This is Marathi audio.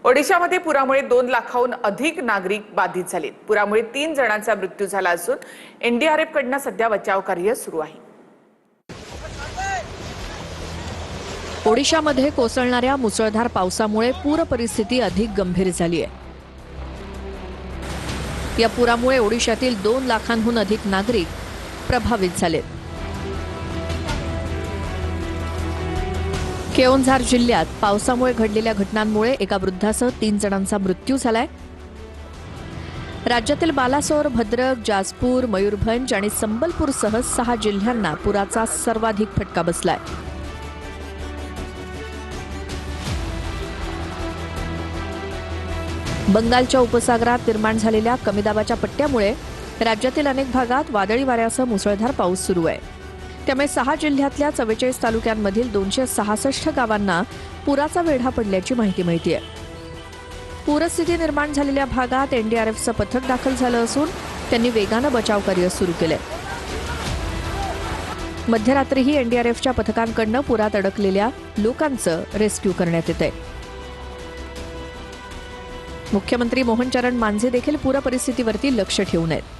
ओडिशामध्ये पुरामुळे 2 लाखाहून अधिक नागरिक बाधित झालेत। पुरामुळे 3 जणांचा मृत्यू झाला असून एनडीआरएफ कडून सध्या बचाव कार्य सुरू आहे। ओडिशामध्ये कोसळणाऱ्या मुसळधार पावसामुळे पूर परिस्थिती अधिक गंभीर झाली आहे। या पुरामुळे ओडिशातील 2 लाखांहून अधिक नागरिक प्रभावित झालेत। केओन्झार जिल्ह्यात पावसामुळे घडलेल्या घटनांमुळे एका वृद्धासह 3 जणांचा मृत्यू झालाय। राज्यातील बालासोर, भद्रक, जाजपूर, मयूरभंज आणि संबलपूरसह 6 जिल्ह्यांना पुराचा सर्वाधिक फटका बसलाय। बंगालच्या उपसागरात निर्माण झालेल्या कमी दाबाच्या पट्ट्यामुळे राज्यातील अनेक भागात वादळी वाऱ्यासह मुसळधार पाऊस सुरू आहे। त्यामुळे 6 जिल्ह्यातल्या 44 तालुक्यांमधील 266 गावांना पुराचा वेढा पडल्याची माहिती मिळते। पूरस्थिती निर्माण झालेल्या भागात एनडीआरएफचं पथक दाखल झालं असून त्यांनी वेगानं बचाव कार्य सुरू केलंय। मध्यरात्रीही एनडीआरएफच्या पथकांकडून पुरात अडकलेल्या लोकांचं रेस्क्यू करण्यात येतंय। मुख्यमंत्री मोहन चरण मांझे देखील पूर परिस्थितीवरती लक्ष ठेवून आहेत।